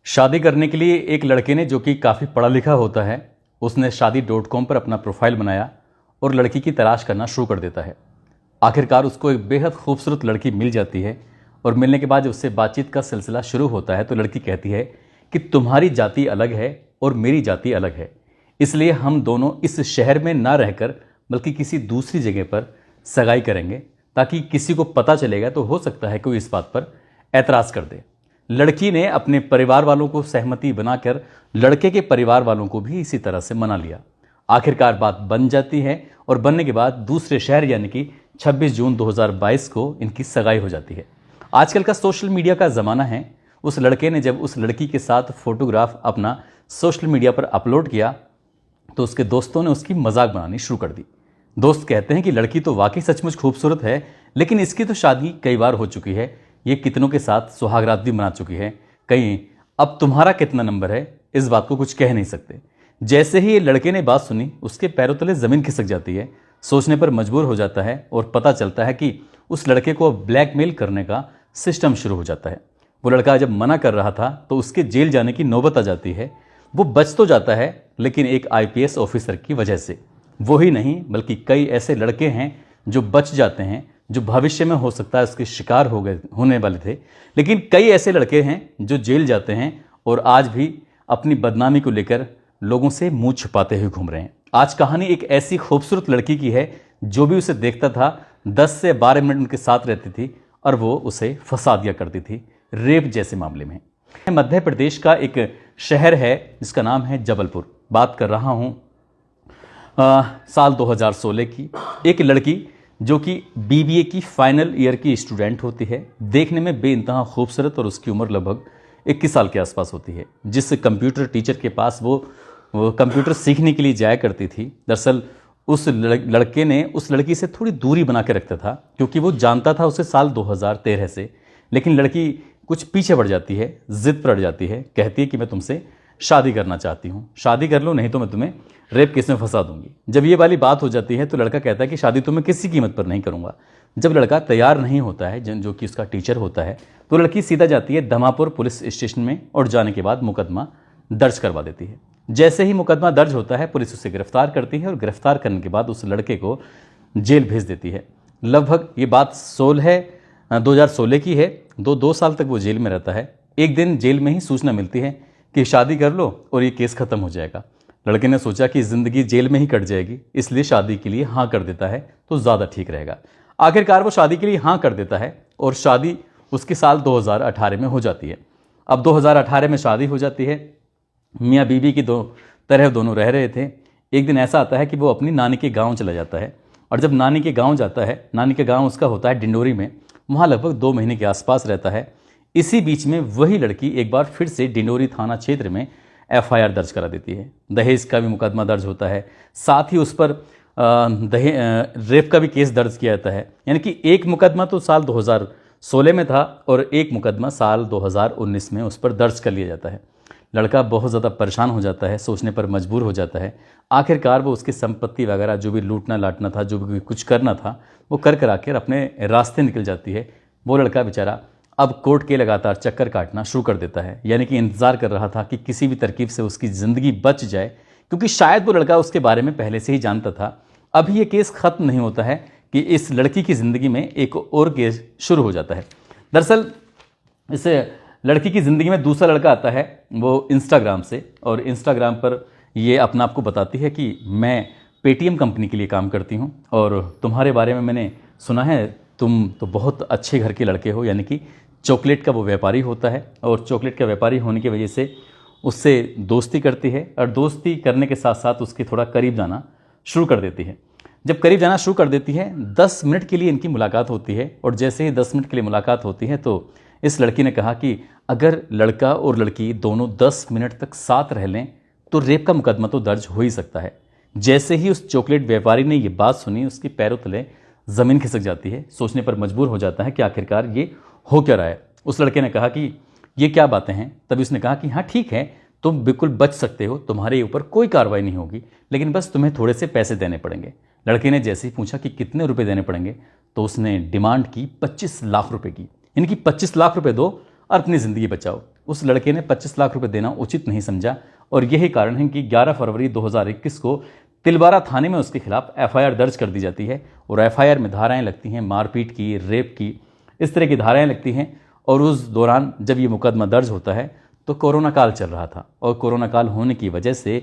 शादी करने के लिए एक लड़के ने, जो कि काफ़ी पढ़ा लिखा होता है, उसने शादी.com पर अपना प्रोफाइल बनाया और लड़की की तलाश करना शुरू कर देता है। आखिरकार उसको एक बेहद खूबसूरत लड़की मिल जाती है और मिलने के बाद जब उससे बातचीत का सिलसिला शुरू होता है तो लड़की कहती है कि तुम्हारी जाति अलग है और मेरी जाति अलग है, इसलिए हम दोनों इस शहर में ना रहकर बल्कि किसी दूसरी जगह पर सगाई करेंगे, ताकि किसी को पता चलेगा तो हो सकता है कोई इस बात पर एतराज़ कर दे। लड़की ने अपने परिवार वालों को सहमति बनाकर लड़के के परिवार वालों को भी इसी तरह से मना लिया। आखिरकार बात बन जाती है और बनने के बाद दूसरे शहर यानी कि 26 जून 2022 को इनकी सगाई हो जाती है। आजकल का सोशल मीडिया का ज़माना है। उस लड़के ने जब उस लड़की के साथ फोटोग्राफ अपना सोशल मीडिया पर अपलोड किया तो उसके दोस्तों ने उसकी मजाक बनानी शुरू कर दी। दोस्त कहते हैं कि लड़की तो वाकई सचमुच खूबसूरत है, लेकिन इसकी तो शादी कई बार हो चुकी है, ये कितनों के साथ सुहागरात भी मना चुकी है, कहीं अब तुम्हारा कितना नंबर है इस बात को कुछ कह नहीं सकते। जैसे ही ये लड़के ने बात सुनी उसके पैरों तले ज़मीन खिसक जाती है, सोचने पर मजबूर हो जाता है और पता चलता है कि उस लड़के को ब्लैकमेल करने का सिस्टम शुरू हो जाता है। वो लड़का जब मना कर रहा था तो उसके जेल जाने की नौबत आ जाती है। वो बच तो जाता है लेकिन एक IPS ऑफिसर की वजह से। वो ही नहीं बल्कि कई ऐसे लड़के हैं जो बच जाते हैं, जो भविष्य में हो सकता है उसके शिकार होने वाले थे, लेकिन कई ऐसे लड़के हैं जो जेल जाते हैं और आज भी अपनी बदनामी को लेकर लोगों से मुंह छुपाते हुए घूम रहे हैं। आज कहानी एक ऐसी खूबसूरत लड़की की है जो भी उसे देखता था 10 से 12 मिनट उनके साथ रहती थी और वो उसे फंसा दिया करती थी, रेप जैसे मामले में। मध्य प्रदेश का एक शहर है जिसका नाम है जबलपुर। बात कर रहा हूँ साल 2016 की। एक लड़की जो कि BBA की फाइनल ईयर की स्टूडेंट होती है, देखने में बेइंतहा खूबसूरत और उसकी उम्र लगभग 21 साल के आसपास होती है। जिस कंप्यूटर टीचर के पास वो कंप्यूटर सीखने के लिए जाया करती थी, दरअसल उस लड़के ने उस लड़की से थोड़ी दूरी बना के रखता था क्योंकि वो जानता था उसे साल 2013 से। लेकिन लड़की कुछ पीछे बढ़ जाती है, जिद पर अड़ जाती है, कहती है कि मैं तुमसे शादी करना चाहती हूँ, शादी कर लो नहीं तो मैं तुम्हें रेप केस में फंसा दूंगी। जब ये वाली बात हो जाती है तो लड़का कहता है कि शादी तो मैं किसी कीमत पर नहीं करूँगा। जब लड़का तैयार नहीं होता है, जो कि उसका टीचर होता है, तो लड़की सीधा जाती है धमापुर पुलिस स्टेशन में और जाने के बाद मुकदमा दर्ज करवा देती है। जैसे ही मुकदमा दर्ज होता है पुलिस उसे गिरफ्तार करती है और गिरफ्तार करने के बाद उस लड़के को जेल भेज देती है। लगभग ये बात 2016 की है। 2 साल तक वो जेल में रहता है। एक दिन जेल में ही सूचना मिलती है कि शादी कर लो और ये केस खत्म हो जाएगा। लड़के ने सोचा कि ज़िंदगी जेल में ही कट जाएगी, इसलिए शादी के लिए हाँ कर देता है तो ज़्यादा ठीक रहेगा। आखिरकार वो शादी के लिए हाँ कर देता है और शादी उसके साल 2018 में हो जाती है। अब 2018 में शादी हो जाती है। मियाँ बीवी की दोनों रह रहे थे। एक दिन ऐसा आता है कि वो अपनी नानी के गाँव चला जाता है और जब नानी के गाँव जाता है, नानी के गाँव उसका होता है डिंडोरी में, वहाँ लगभग 2 महीने के आसपास रहता है। इसी बीच में वही लड़की एक बार फिर से डिंडोरी थाना क्षेत्र में FIR दर्ज करा देती है। दहेज का भी मुकदमा दर्ज होता है, साथ ही उस पर रेप का भी केस दर्ज किया जाता है। यानी कि एक मुकदमा तो साल 2016 में था और एक मुकदमा साल 2019 में उस पर दर्ज कर लिया जाता है। लड़का बहुत ज़्यादा परेशान हो जाता है, सोचने पर मजबूर हो जाता है। आखिरकार वो उसकी संपत्ति वगैरह जो भी लूटना लाटना था, जो भी कुछ करना था, वो कर आकर अपने रास्ते निकल जाती है। वो लड़का बेचारा अब कोर्ट के लगातार चक्कर काटना शुरू कर देता है, यानी कि इंतज़ार कर रहा था कि किसी भी तरकीब से उसकी ज़िंदगी बच जाए, क्योंकि शायद वो लड़का उसके बारे में पहले से ही जानता था। अभी ये केस ख़त्म नहीं होता है कि इस लड़की की ज़िंदगी में एक और केस शुरू हो जाता है। दरअसल इस लड़की की ज़िंदगी में दूसरा लड़का आता है, वो इंस्टाग्राम से, और इंस्टाग्राम पर ये अपना आपको बताती है कि मैं पेटीएम कंपनी के लिए काम करती हूँ और तुम्हारे बारे में मैंने सुना है, तुम तो बहुत अच्छे घर के लड़के हो। यानी कि चॉकलेट का वो व्यापारी होता है और चॉकलेट का व्यापारी होने की वजह से उससे दोस्ती करती है और दोस्ती करने के साथ साथ उसके थोड़ा करीब जाना शुरू कर देती है। जब करीब जाना शुरू कर देती है, 10 मिनट के लिए इनकी मुलाकात होती है और जैसे ही 10 मिनट के लिए मुलाकात होती है तो इस लड़की ने कहा कि अगर लड़का और लड़की दोनों 10 मिनट तक साथ रह लें तो रेप का मुकदमा तो दर्ज हो ही सकता है। जैसे ही उस चॉकलेट व्यापारी ने ये बात सुनी, उसके पैरों तले ज़मीन खिसक जाती है, सोचने पर मजबूर हो जाता है कि आखिरकार ये हो क्या रहा है। उस लड़के ने कहा कि ये क्या बातें हैं। तभी उसने कहा कि हाँ ठीक है, तुम बिल्कुल बच सकते हो, तुम्हारे ऊपर कोई कार्रवाई नहीं होगी, लेकिन बस तुम्हें थोड़े से पैसे देने पड़ेंगे। लड़के ने जैसे ही पूछा कि कितने रुपए देने पड़ेंगे तो उसने डिमांड की 25 लाख रुपए की। यानी कि 25 लाख रुपए दो और अपनी ज़िंदगी बचाओ। उस लड़के ने 25 लाख रुपए देना उचित नहीं समझा और यही कारण है कि 11 फरवरी 2021 को तिलवारा थाने में उसके खिलाफ एफआईआर दर्ज कर दी जाती है और एफआईआर में धाराएं लगती हैं मारपीट की, रेप की, इस तरह की धाराएं लगती हैं। और उस दौरान जब ये मुकदमा दर्ज होता है तो कोरोना काल चल रहा था और कोरोना काल होने की वजह से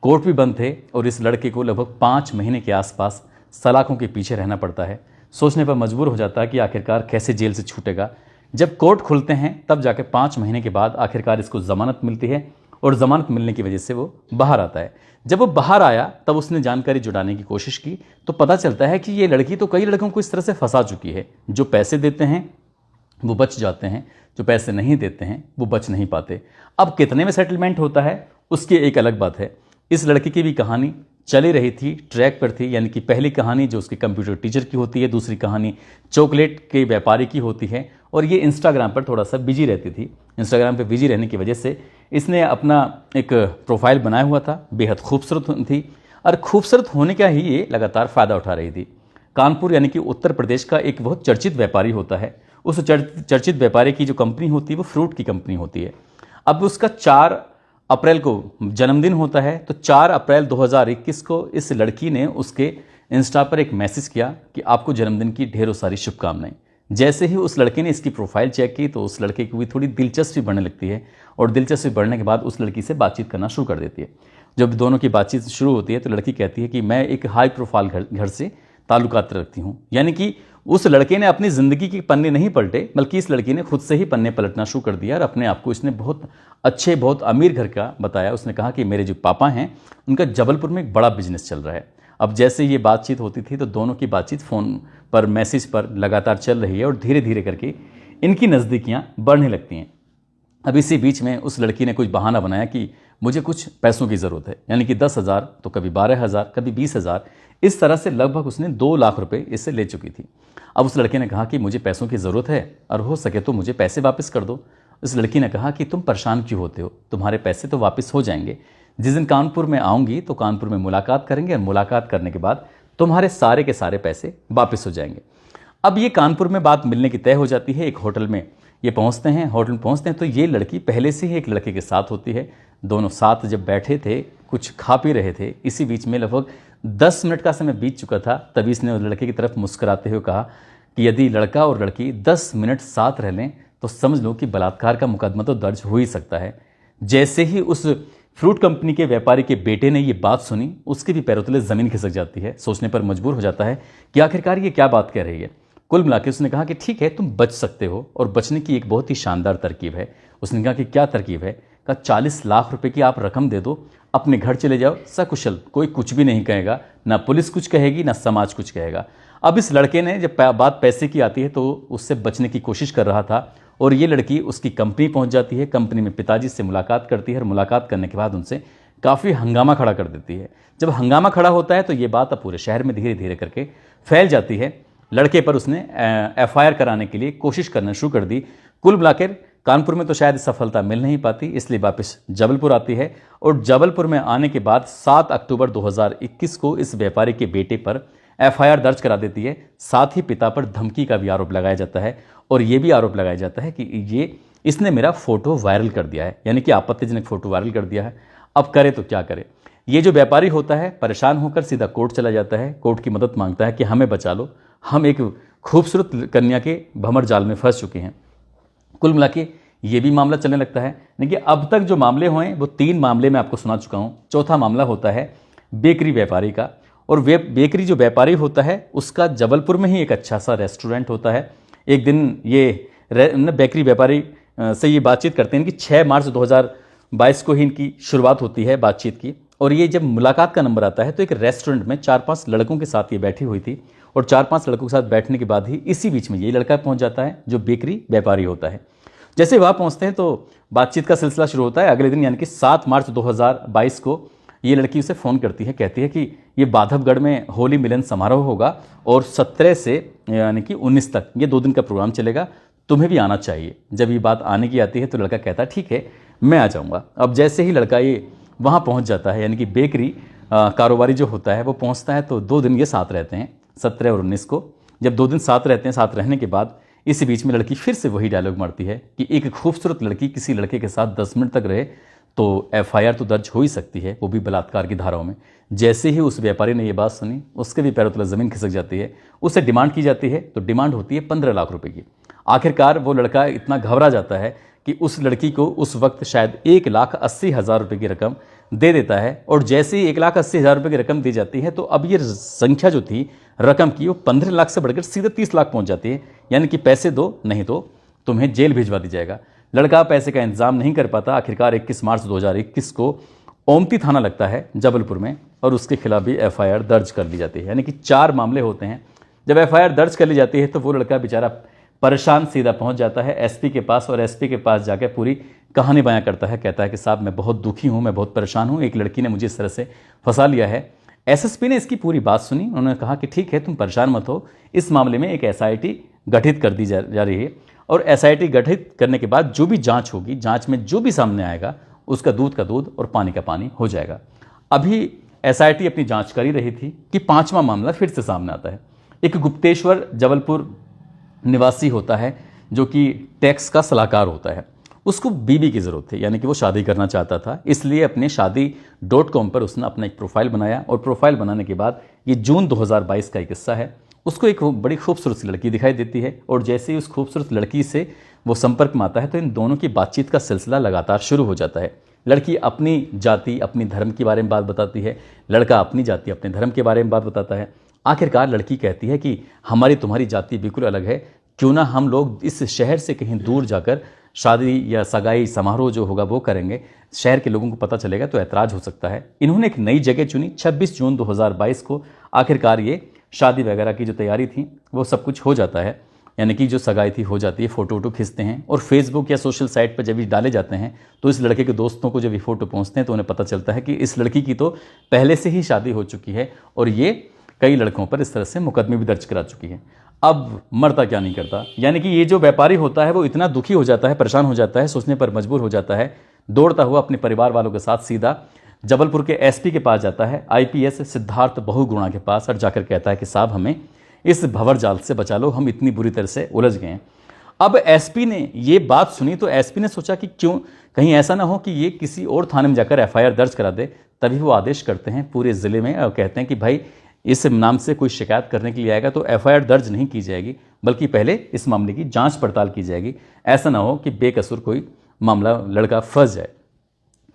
कोर्ट भी बंद थे और इस लड़के को लगभग 5 महीने के आसपास सलाखों के पीछे रहना पड़ता है। सोचने पर मजबूर हो जाता है कि आखिरकार कैसे जेल से छूटेगा। जब कोर्ट खुलते हैं तब जाकर 5 महीने के बाद आखिरकार इसको ज़मानत मिलती है और ज़मानत मिलने की वजह से वो बाहर आता है। जब वो बाहर आया तब उसने जानकारी जुटाने की कोशिश की तो पता चलता है कि ये लड़की तो कई लड़कों को इस तरह से फंसा चुकी है। जो पैसे देते हैं वो बच जाते हैं, जो पैसे नहीं देते हैं वो बच नहीं पाते। अब कितने में सेटलमेंट होता है उसकी एक अलग बात है। इस लड़की की भी कहानी चली रही थी, ट्रैक पर थी, यानी कि पहली कहानी जो उसके कंप्यूटर टीचर की होती है, दूसरी कहानी चॉकलेट के व्यापारी की होती है और ये इंस्टाग्राम पर थोड़ा सा बिजी रहती थी। इंस्टाग्राम पर बिजी रहने की वजह से इसने अपना एक प्रोफाइल बनाया हुआ था, बेहद खूबसूरत थी और खूबसूरत होने का ही ये लगातार फ़ायदा उठा रही थी। कानपुर यानी कि उत्तर प्रदेश का एक बहुत चर्चित व्यापारी होता है। उस चर्चित व्यापारी की जो कंपनी होती है वो फ्रूट की कंपनी होती है। अब उसका 4 अप्रैल को जन्मदिन होता है तो 4 अप्रैल 2021 को इस लड़की ने उसके इंस्टा पर एक मैसेज किया कि आपको जन्मदिन की ढेरों सारी शुभकामनाएं। जैसे ही उस लड़के ने इसकी प्रोफाइल चेक की तो उस लड़के को भी थोड़ी दिलचस्पी बढ़ने लगती है और दिलचस्पी बढ़ने के बाद उस लड़की से बातचीत करना शुरू कर देती है। जब दोनों की बातचीत शुरू होती है तो लड़की कहती है कि मैं एक हाई प्रोफाइल घर से ताल्लुकात रखती हूँ। यानी कि उस लड़के ने अपनी ज़िंदगी के पन्ने नहीं पलटे बल्कि इस लड़की ने खुद से ही पन्ने पलटना शुरू कर दिया और अपने आप को इसने बहुत अच्छे, बहुत अमीर घर का बताया। उसने कहा कि मेरे जो पापा हैं उनका जबलपुर में एक बड़ा बिजनेस चल रहा है। अब जैसे ये बातचीत होती थी तो दोनों की बातचीत फ़ोन पर, मैसेज पर लगातार चल रही है और धीरे धीरे करके इनकी नज़दीकियाँ बढ़ने लगती हैं। अब इसी बीच में उस लड़की ने कुछ बहाना बनाया कि मुझे कुछ पैसों की ज़रूरत है, यानी कि 10,000 तो कभी 12,000 कभी 20,000, इस तरह से लगभग उसने 2 लाख रुपए इससे ले चुकी थी। अब उस लड़के ने कहा कि मुझे पैसों की ज़रूरत है और हो सके तो मुझे पैसे वापस कर दो। उस लड़की ने कहा कि तुम परेशान क्यों होते हो, तुम्हारे पैसे तो वापस हो जाएंगे। जिस दिन कानपुर में आऊँगी तो कानपुर में मुलाकात करेंगे और मुलाकात करने के बाद तुम्हारे सारे के सारे पैसे वापस हो जाएंगे। अब ये कानपुर में बात मिलने की तय हो जाती है। एक होटल में ये पहुंचते हैं, होटल में पहुंचते हैं तो ये लड़की पहले से ही एक लड़के के साथ होती है। दोनों साथ जब बैठे थे कुछ खा पी रहे थे, इसी बीच में लगभग 10 मिनट का समय बीत चुका था। तभी इसने उस लड़के की तरफ मुस्कुराते हुए कहा कि यदि लड़का और लड़की 10 मिनट साथ रह लें तो समझ लो कि बलात्कार का मुकदमा तो दर्ज हो ही सकता है। जैसे ही उस फ्रूट कंपनी के व्यापारी के बेटे ने ये बात सुनी उसके भी पैरों तले ज़मीन खिसक जाती है। सोचने पर मजबूर हो जाता है कि आखिरकार ये क्या बात कह रही है। कुल मिलाकर उसने कहा कि ठीक है तुम बच सकते हो और बचने की एक बहुत ही शानदार तरकीब है। उसने कहा कि क्या तरकीब है? कहा 40 लाख रुपए की आप रकम दे दो, अपने घर चले जाओ सकुशल, कोई कुछ भी नहीं कहेगा, ना पुलिस कुछ कहेगी ना समाज कुछ कहेगा। अब इस लड़के ने जब बात पैसे की आती है तो उससे बचने की कोशिश कर रहा था और ये लड़की उसकी कंपनी पहुंच जाती है। कंपनी में पिताजी से मुलाकात करती है और मुलाकात करने के बाद उनसे काफ़ी हंगामा खड़ा कर देती है। जब हंगामा खड़ा होता है तो ये बात अब पूरे शहर में धीरे धीरे करके फैल जाती है। लड़के पर उसने एफआईआर कराने के लिए कोशिश करना शुरू कर दी। कुल मिलाकर कानपुर में तो शायद सफलता मिल नहीं पाती, इसलिए वापस जबलपुर आती है और जबलपुर में आने के बाद 7 अक्टूबर 2021 को इस व्यापारी के बेटे पर एफआईआर दर्ज करा देती है। साथ ही पिता पर धमकी का भी आरोप लगाया जाता है और ये भी आरोप लगाया जाता है कि इसने मेरा फोटो वायरल कर दिया है, यानी कि आपत्तिजनक फोटो वायरल कर दिया है। अब करे तो क्या करे। ये जो व्यापारी होता है परेशान होकर सीधा कोर्ट चला जाता है, कोर्ट की मदद मांगता है कि हमें बचा लो, हम एक खूबसूरत कन्या के भंवर जाल में फंस चुके हैं। कुल मिला के ये भी मामला चलने लगता है। देखिए अब तक जो मामले हुए वो 3 मामले मैं आपको सुना चुका हूँ। चौथा मामला होता है बेकरी व्यापारी का और वे बेकरी जो व्यापारी होता है उसका जबलपुर में ही एक अच्छा सा रेस्टोरेंट होता है। एक दिन ये बेकरी व्यापारी से ये बातचीत करते हैं कि 6 मार्च 2022 को ही इनकी शुरुआत होती है बातचीत की और ये जब मुलाकात का नंबर आता है तो एक रेस्टोरेंट में 4-5 लड़कों के साथ ये बैठी हुई थी और 4-5 लड़कों के साथ बैठने के बाद ही इसी बीच में ये लड़का पहुंच जाता है जो बेकरी व्यापारी होता है। जैसे वहाँ पहुँचते हैं तो बातचीत का सिलसिला शुरू होता है। अगले दिन यानी कि 7 मार्च 2022 को ये लड़की उसे फ़ोन करती है, कहती है कि ये बाधवगढ़ में होली मिलन समारोह होगा और 17 से यानी कि 19 तक ये 2 दिन का प्रोग्राम चलेगा, तुम्हें भी आना चाहिए। जब ये बात आने की आती है तो लड़का कहता है ठीक है मैं आ जाऊँगा। अब जैसे ही लड़का ये वहाँ पहुँच जाता है यानी कि बेकरी कारोबारी जो होता है वो पहुँचता है तो 2 दिन ये साथ रहते हैं, 17 और 19 को। जब 2 दिन साथ रहते हैं, साथ रहने के बाद इसी बीच में लड़की फिर से वही डायलॉग मारती है कि एक खूबसूरत लड़की किसी लड़के के साथ 10 मिनट तक रहे तो एफआईआर तो दर्ज हो ही सकती है, वो भी बलात्कार की धाराओं में। जैसे ही उस व्यापारी ने ये बात सुनी, उसके भी पैरों तले ज़मीन खिसक जाती है। उससे डिमांड की जाती है, तो डिमांड होती है 15 लाख रुपए की। आखिरकार वो लड़का इतना घबरा जाता है कि उस लड़की को उस वक्त शायद 1,80,000 रुपये की रकम दे देता है। और जैसे ही 1,80,000 रुपये की रकम दी जाती है, तो अब ये संख्या जो थी रकम की, वो 15 लाख से बढ़कर सीधे 30 लाख पहुंच जाती है। यानी कि पैसे दो, नहीं तो तुम्हें जेल भिजवा दी जाएगा। लड़का पैसे का इंतजाम नहीं कर पाता। आखिरकार 21 मार्च 2021 को ओमती थाना लगता है जबलपुर में, और उसके खिलाफ भी एफआईआर दर्ज कर ली जाती है। यानी कि 4 मामले होते हैं। जब एफआईआर दर्ज कर ली जाती है, तो वो लड़का बेचारा परेशान सीधा पहुंच जाता है एसपी के पास, और एसपी के पास जाकर पूरी कहानी बयां करता है। कहता है कि साहब, मैं बहुत दुखी हूं, मैं बहुत परेशान हूं, एक लड़की ने मुझे इस तरह से फंसा लिया है। एसएसपी ने इसकी पूरी बात सुनी। उन्होंने कहा कि ठीक है, तुम परेशान मत हो, इस मामले में एक एसआईटी गठित कर दी जा रही है, और एसआईटी गठित करने के बाद जो भी जांच होगी, जांच में जो भी सामने आएगा, उसका दूध का दूध और पानी का पानी हो जाएगा। अभी एसआईटी अपनी जांच कर ही रही थी कि 5वां मामला फिर से सामने आता है। एक गुप्तेश्वर जबलपुर निवासी होता है, जो कि टैक्स का सलाहकार होता है। उसको बीवी की ज़रूरत थी, यानी कि वो शादी करना चाहता था। इसलिए अपने शादी.com पर उसने अपना एक प्रोफाइल बनाया, और प्रोफाइल बनाने के बाद, ये जून 2022 का एक किस्सा है, उसको एक बड़ी खूबसूरत सी लड़की दिखाई देती है। और जैसे ही उस खूबसूरत लड़की से वो संपर्क में आता है, तो इन दोनों की बातचीत का सिलसिला लगातार शुरू हो जाता है। लड़की अपनी जाति, अपनी धर्म के बारे में बात बताती है, लड़का अपनी जाति, अपने धर्म के बारे में बात बताता है। आखिरकार लड़की कहती है कि हमारी तुम्हारी जाति बिल्कुल अलग है, क्यों ना हम लोग इस शहर से कहीं दूर जाकर शादी या सगाई समारोह जो होगा वो करेंगे, शहर के लोगों को पता चलेगा तो ऐतराज़ हो सकता है। इन्होंने एक नई जगह चुनी। 26 जून 2022 को आखिरकार ये शादी वगैरह की जो तैयारी थी वो सब कुछ हो जाता है। यानी कि जो सगाई थी हो जाती है, फ़ोटो वोटो खींचते हैं, और फेसबुक या सोशल साइट पर जब ये डाले जाते हैं, तो इस लड़के के दोस्तों को जब ये फ़ोटो पहुँचते हैं, तो उन्हें पता चलता है कि इस लड़की की तो पहले से ही शादी हो चुकी है, और ये कई लड़कों पर इस तरह से मुकदमे भी दर्ज करा चुकी है। अब मरता क्या नहीं करता। यानी कि ये जो व्यापारी होता है वो इतना दुखी हो जाता है, परेशान हो जाता है, सोचने पर मजबूर हो जाता है, दौड़ता हुआ अपने परिवार वालों के साथ सीधा जबलपुर के एसपी के पास जाता है, आईपीएस सिद्धार्थ बहुगुणा के पास, और जाकर कहता है कि साहब, हमें इस भंवर जाल से बचा लो, हम इतनी बुरी तरह से उलझ गए हैं। अब एसपी ने ये बात सुनी, तो एसपी ने सोचा कि क्यों कहीं ऐसा ना हो कि ये किसी और थाने में जाकर एफआईआर दर्ज करा दे। तभी वो आदेश करते हैं पूरे ज़िले में, और कहते हैं कि भाई, इस नाम से कोई शिकायत करने के लिए आएगा तो एफआईआर दर्ज नहीं की जाएगी, बल्कि पहले इस मामले की जांच पड़ताल की जाएगी। ऐसा ना हो कि बेकसूर कोई मामला लड़का फंस जाए।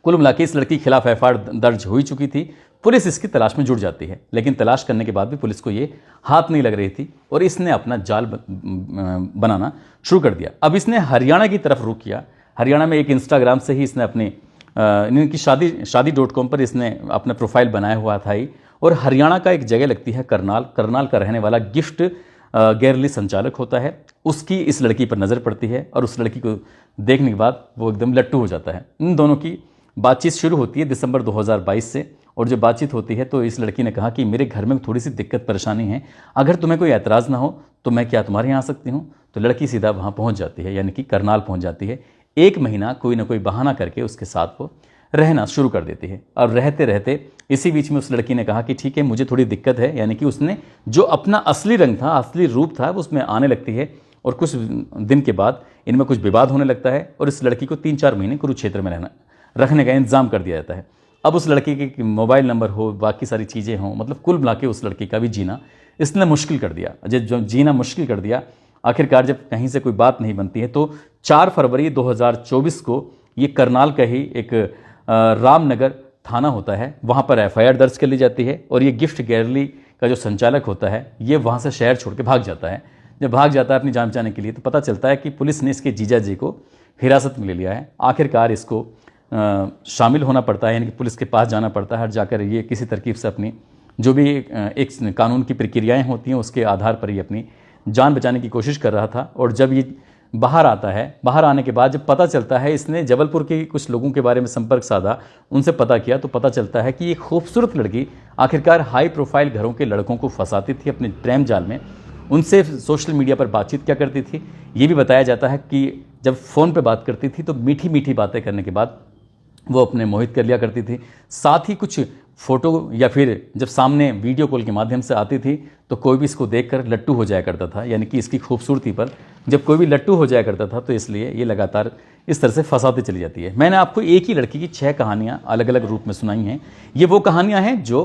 कुल मिला के इस लड़की के खिलाफ एफआईआर दर्ज हो ही चुकी थी। पुलिस इसकी तलाश में जुट जाती है, लेकिन तलाश करने के बाद भी पुलिस को ये हाथ नहीं लग रही थी, और इसने अपना जाल बनाना शुरू कर दिया। अब इसने हरियाणा की तरफ रुख किया। हरियाणा में एक इंस्टाग्राम से ही इसने अपने इनकी शादी.com पर इसने अपना प्रोफाइल बनाया हुआ था ही। और हरियाणा का एक जगह लगती है करनाल का रहने वाला गिफ्ट गैरली संचालक होता है, उसकी इस लड़की पर नज़र पड़ती है, और उस लड़की को देखने के बाद वो एकदम लट्टू हो जाता है। इन दोनों की बातचीत शुरू होती है दिसंबर 2022 से, और जो बातचीत होती है तो इस लड़की ने कहा कि मेरे घर में थोड़ी सी दिक्कत परेशानी है, अगर तुम्हें कोई ऐतराज़ ना हो तो मैं क्या तुम्हारे यहाँ आ सकती हूँ। तो लड़की सीधा वहाँ पहुँच जाती है, यानी कि करनाल पहुँच जाती है। 1 महीना कोई ना कोई बहाना करके उसके साथ वो रहना शुरू कर देती है। और रहते रहते इसी बीच में उस लड़की ने कहा कि ठीक है, मुझे थोड़ी दिक्कत है, यानी कि उसने जो अपना असली रंग था, असली रूप था, वो उसमें आने लगती है। और कुछ दिन के बाद इनमें कुछ विवाद होने लगता है, और इस लड़की को 3-4 महीने कुरुक्षेत्र में रखने का इंतजाम कर दिया जाता है। अब उस लड़की के मोबाइल नंबर हो, बाकी सारी चीज़ें हों, मतलब कुल मिला के उस लड़की का भी जीना इसने मुश्किल कर दिया। जो जीना मुश्किल कर दिया, आखिरकार जब कहीं से कोई बात नहीं बनती है, तो 4 फरवरी 2024 को ये करनाल का ही एक रामनगर थाना होता है, वहाँ पर एफआईआर दर्ज कर ली जाती है। और ये गिफ्ट गैलरी का जो संचालक होता है, ये वहाँ से शहर छोड़ के भाग जाता है। जब भाग जाता है अपनी जान बचाने के लिए, तो पता चलता है कि पुलिस ने इसके जीजा जी को हिरासत में ले लिया है। आखिरकार इसको शामिल होना पड़ता है, यानी कि पुलिस के पास जाना पड़ता है, और जाकर ये किसी तरकीब से अपनी जो भी एक कानून की प्रक्रियाएँ होती हैं उसके आधार पर ये अपनी जान बचाने की कोशिश कर रहा था। और जब ये बाहर आता है, बाहर आने के बाद जब पता चलता है, इसने जबलपुर के कुछ लोगों के बारे में संपर्क साधा, उनसे पता किया, तो पता चलता है कि ये खूबसूरत लड़की आखिरकार हाई प्रोफाइल घरों के लड़कों को फंसाती थी अपने प्रेम जाल में, उनसे सोशल मीडिया पर बातचीत क्या करती थी। ये भी बताया जाता है कि जब फ़ोन पर बात करती थी तो मीठी मीठी बातें करने के बाद वो अपने मोहित कर लिया करती थी। साथ ही कुछ फ़ोटो या फिर जब सामने वीडियो कॉल के माध्यम से आती थी तो कोई भी इसको देखकर लट्टू हो जाया करता था, यानी कि इसकी खूबसूरती पर जब कोई भी लट्टू हो जाया करता था तो इसलिए ये लगातार इस तरह से फंसाती चली जाती है। मैंने आपको एक ही लड़की की 6 कहानियाँ अलग अलग रूप में सुनाई हैं। ये वो कहानियाँ हैं जो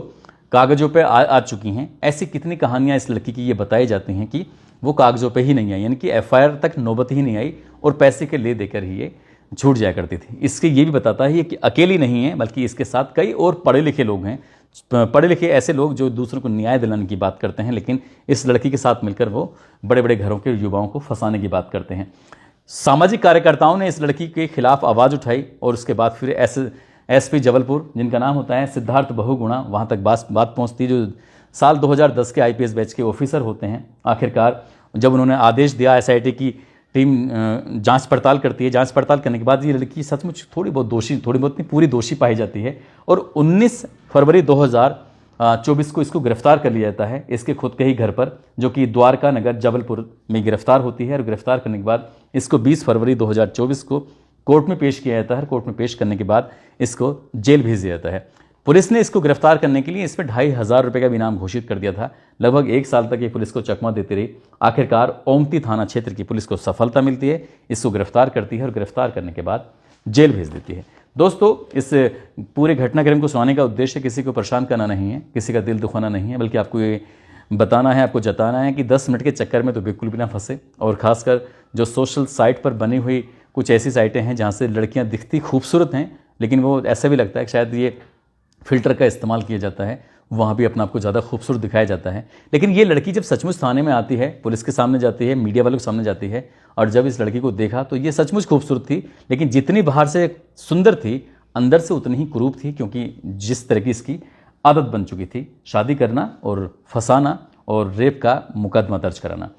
कागज़ों पे आ चुकी हैं। ऐसी कितनी कहानियाँ इस लड़की की ये बताई जाती हैं कि वो कागज़ों पे ही नहीं आई, यानी कि एफआईआर तक नौबत ही नहीं आई और पैसे के ले देकर ही ये छूट जाया करती थी। इसके ये भी बताता है कि अकेली नहीं है, बल्कि इसके साथ कई और पढ़े लिखे लोग हैं, पढ़े लिखे ऐसे लोग जो दूसरों को न्याय दिलाने की बात करते हैं, लेकिन इस लड़की के साथ मिलकर वो बड़े बड़े घरों के युवाओं को फंसाने की बात करते हैं। सामाजिक कार्यकर्ताओं ने इस लड़की के खिलाफ आवाज़ उठाई और उसके बाद फिर एसपी जबलपुर, जिनका नाम होता है सिद्धार्थ बहुगुणा, वहाँ तक बात पहुँचती, जो साल 2010 के आईपीएस बैच के ऑफिसर होते हैं। आखिरकार जब उन्होंने आदेश दिया, एसआईटी की टीम जांच पड़ताल करती है। जांच पड़ताल करने के बाद ये लड़की सचमुच थोड़ी बहुत नहीं पूरी दोषी पाई जाती है और 19 फरवरी 2024 को इसको गिरफ्तार कर लिया जाता है इसके खुद के ही घर पर, जो कि द्वारका नगर जबलपुर में गिरफ्तार होती है। और गिरफ्तार करने के बाद इसको 20 फरवरी 2024 को कोर्ट में पेश किया जाता है। कोर्ट में पेश करने के बाद इसको जेल भेज दिया जाता है। पुलिस ने इसको गिरफ्तार करने के लिए इसमें 2,500 रुपये का भी इनाम घोषित कर दिया था। लगभग 1 साल तक ये पुलिस को चकमा देती रही। आखिरकार ओमती थाना क्षेत्र की पुलिस को सफलता मिलती है, इसको गिरफ्तार करती है और गिरफ्तार करने के बाद जेल भेज देती है। दोस्तों, इस पूरे घटनाक्रम को सुनाने का उद्देश्य किसी को परेशान करना नहीं है, किसी का दिल दुखाना नहीं है, बल्कि आपको ये बताना है, आपको जताना है कि 10 मिनट के चक्कर में तो बिल्कुल भी ना फंसे। और ख़ासकर जो सोशल साइट पर बनी हुई कुछ ऐसी साइटें हैं जहाँ से लड़कियाँ दिखती खूबसूरत हैं, लेकिन वो ऐसा भी लगता है कि शायद ये फ़िल्टर का इस्तेमाल किया जाता है, वहाँ भी अपना आपको ज़्यादा खूबसूरत दिखाया जाता है। लेकिन ये लड़की जब सचमुच थाने में आती है, पुलिस के सामने जाती है, मीडिया वालों के सामने जाती है, और जब इस लड़की को देखा तो ये सचमुच खूबसूरत थी, लेकिन जितनी बाहर से सुंदर थी अंदर से उतनी ही कुरूप थी, क्योंकि जिस तरह की इसकी आदत बन चुकी थी शादी करना और फंसाना और रेप का मुकदमा दर्ज कराना।